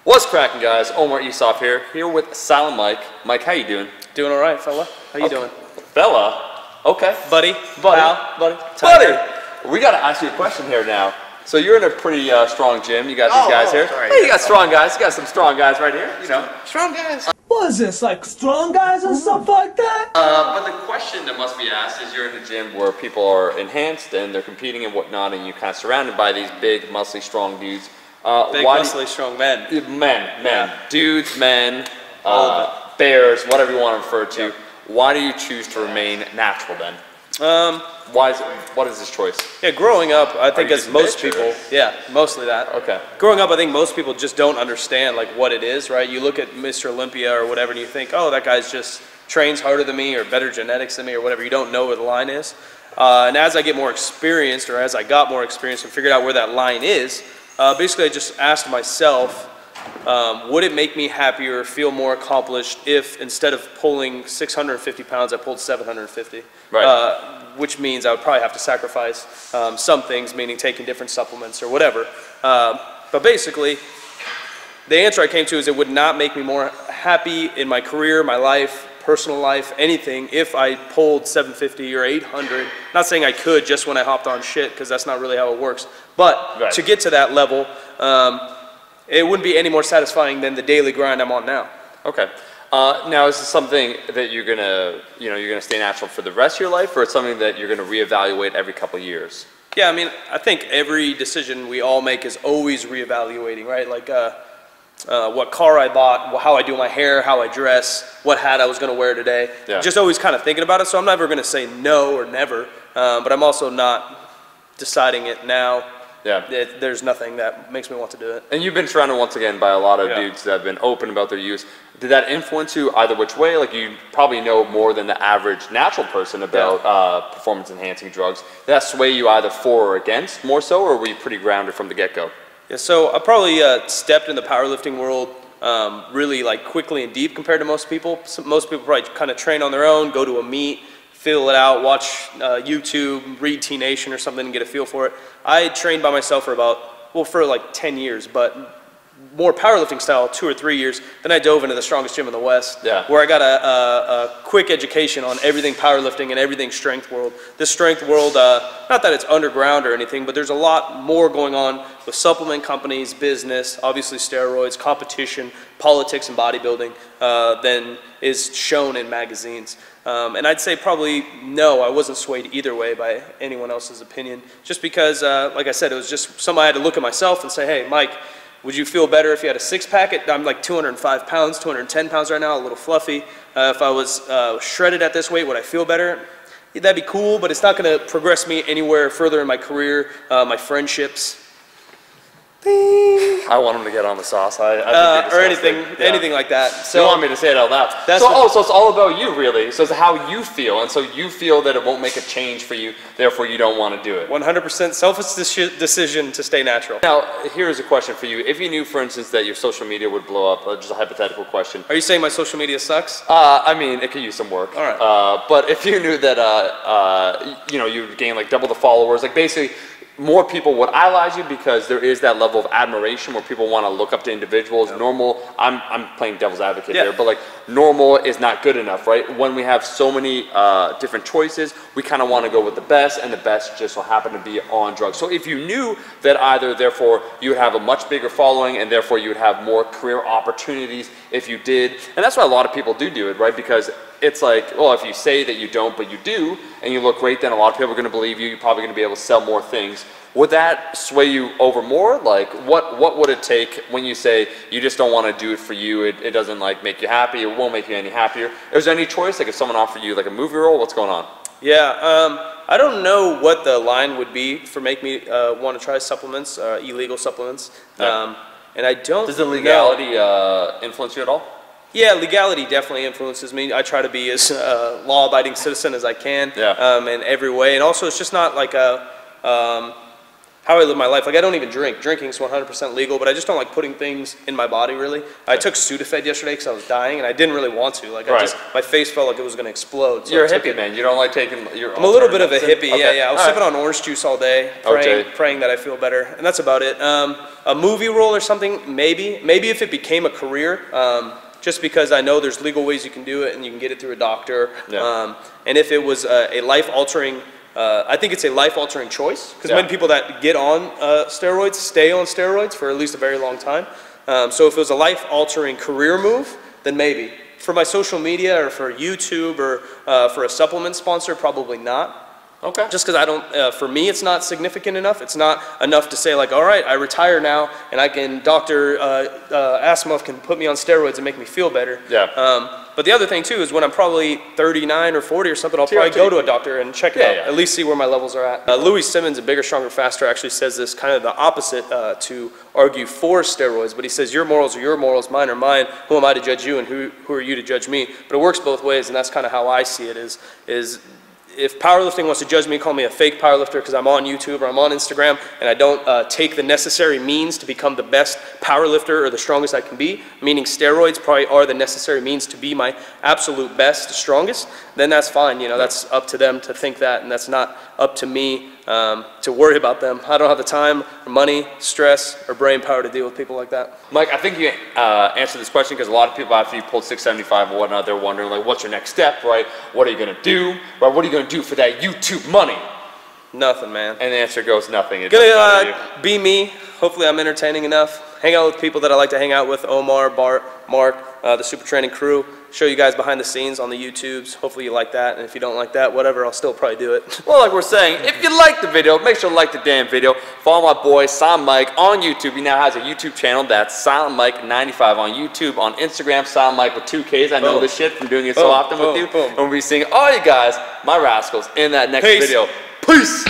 What's cracking, guys? Omar Isov here with Silent Mike. Mike, how you doing? Doing all right, fella. How you doing? Fella? Okay. Buddy? Pal? Buddy? We got to ask you a question here now. So you're in a pretty strong gym. You got these guys here. Sorry. Hey, you got strong guys. You got some strong guys right here. You know. Strong guys. What is this, like strong guys and stuff like that? But the question that must be asked is, you're in a gym where people are enhanced and they're competing and whatnot, and you're kind of surrounded by these big, muscly, strong dudes. Big, muscly, strong men. Men. Yeah. Dudes, men, All of bears, whatever you want to refer to. Why do you choose to remain natural then? What is this choice? Yeah, growing up, I think you as just most bitch, or- people, yeah, mostly that. Okay. Growing up, I think most people just don't understand like what it is, right? You look at Mr. Olympia or whatever, and you think, oh, that guy's just trains harder than me or better genetics than me or whatever. You don't know where the line is. And as I get more experienced, or as I got more experienced and figured out where that line is, basically I just asked myself, would it make me happier, feel more accomplished if instead of pulling 650 pounds, I pulled 750? Right. Which means I would probably have to sacrifice some things, meaning taking different supplements or whatever. But basically, the answer I came to is it would not make me more happy in my career, my life, personal life, anything, if I pulled 750 or 800. Not saying I could just when I hopped on shit, because that's not really how it works. But to get to that level, it wouldn't be any more satisfying than the daily grind I'm on now. Okay. Now, is this something that you're gonna stay natural for the rest of your life, or it's something that you're gonna reevaluate every couple of years? Yeah, I mean, I think every decision we all make is always reevaluating, right? Like what car I bought, how I do my hair, how I dress, what hat I was going to wear today. Yeah. Just always kind of thinking about it. So I'm never going to say no or never, but I'm also not deciding it now. Yeah. There's nothing that makes me want to do it. And you've been surrounded once again by a lot of dudes that have been open about their use. Did that influence you either which way? Like, you probably know more than the average natural person about performance enhancing drugs. Did that sway you either for or against more so, or were you pretty grounded from the get-go? Yeah, so I probably stepped in the powerlifting world really like quickly and deep compared to most people. Most people probably kind of train on their own, go to a meet, fill it out, watch YouTube, read T Nation or something and get a feel for it. I trained by myself for like 10 years, but more powerlifting style, 2 or 3 years. Then I dove into the strongest gym in the West, where I got a quick education on everything powerlifting and everything strength world. This strength world, not that it's underground or anything, but there's a lot more going on with supplement companies, business, obviously steroids, competition, politics, and bodybuilding than is shown in magazines. And I'd say probably no, I wasn't swayed either way by anyone else's opinion, just because, like I said, it was just something I had to look at myself and say, hey, Mike, would you feel better if you had a six-pack? I'm like 205 pounds, 210 pounds right now, a little fluffy. If I was shredded at this weight, would I feel better? Yeah, that'd be cool, but it's not going to progress me anywhere further in my career, my friendships. I want him to get on the sauce. I think or anything like that. So you want me to say it out loud? So it's all about you, really. So it's how you feel, and so you feel that it won't make a change for you, therefore you don't want to do it. 100% selfish decision to stay natural. Now, here's a question for you. If you knew, for instance, that your social media would blow up, just a hypothetical question. Are you saying my social media sucks? I mean, it could use some work. All right. But if you knew that, you would gain like double the followers, like basically, more people would idolize you because there is that level of admiration where people want to look up to individuals. Normal, I'm playing devil's advocate here, but like normal is not good enough, right? When we have so many different choices, we kind of want to go with the best, and the best just so happen to be on drugs. So if you knew that either, therefore, you would have a much bigger following, and therefore you would have more career opportunities if you did, and that's why a lot of people do it, right? Because it's like, well, if you say that you don't, but you do, and you look great, then a lot of people are going to believe you. You're probably going to be able to sell more things. Would that sway you over more? Like, what would it take when you say you just don't want to do it for you? It doesn't like make you happy. It won't make you any happier. Is there any choice? Like, if someone offered you like a movie role, what's going on? Yeah, I don't know what the line would be for make me want to try supplements, illegal supplements. Yeah. And I don't. Does the legality influence you at all? Yeah, legality definitely influences me. I try to be as law-abiding citizen as I can in every way. And also, it's just not like a, how I live my life. Like, I don't even drink. Drinking's 100% legal, but I just don't like putting things in my body, really. I took Sudafed yesterday because I was dying, and I didn't really want to. Like, my face felt like it was going to explode. So you're a hippie, man. You don't like taking your I'm a little bit of a hippie, okay. yeah. I was sipping on orange juice all day, praying that I feel better, and that's about it. A movie role or something, maybe. Maybe if it became a career, just because I know there's legal ways you can do it, and you can get it through a doctor. Yeah. And if it was a life-altering I think it's a life-altering choice, because many people that get on steroids stay on steroids for at least a very long time. So if it was a life-altering career move, then maybe. For my social media or for YouTube or for a supplement sponsor, probably not. Okay. Just because I don't, for me, it's not significant enough. It's not enough to say like, all right, I retire now, and I can, Dr. Asimov can put me on steroids and make me feel better. Yeah. But the other thing too is when I'm probably 39 or 40 or something, I'll probably go to a doctor and check it out, at least see where my levels are at. Louis Simmons, a Bigger, Stronger, Faster, actually says this kind of the opposite to argue for steroids, but he says your morals are your morals, mine are mine. Who am I to judge you, and who are you to judge me? But it works both ways, and that's kind of how I see it. Is if powerlifting wants to judge me, call me a fake powerlifter because I'm on YouTube or I'm on Instagram and I don't take the necessary means to become the best powerlifter or the strongest I can be, meaning steroids probably are the necessary means to be my absolute best, strongest, then that's fine. You know, that's up to them to think that, and that's not up to me to worry about them. I don't have the time, or money, stress, or brain power to deal with people like that. Mike, I think you answered this question because a lot of people, after you pulled 675 or whatnot, they're wondering, like, what's your next step, right? What are you going to do? Right? What are you going to do for that YouTube money? Nothing, man. And the answer goes nothing. Gonna be me. Hopefully I'm entertaining enough. Hang out with people that I like to hang out with, Omar, Bart, Mark, the Super Training crew. Show you guys behind the scenes on the YouTubes. Hopefully you like that, and if you don't like that, whatever, I'll still probably do it. Well, like we're saying, if you like the video, make sure to like the damn video. Follow my boy, Silent Mike, on YouTube. He now has a YouTube channel. That's Silent Mike 95 on YouTube. On Instagram, Silent Mike with 2 Ks. I know this shit from doing it so often with you. And we'll be seeing all you guys, my rascals, in that next video. Peace!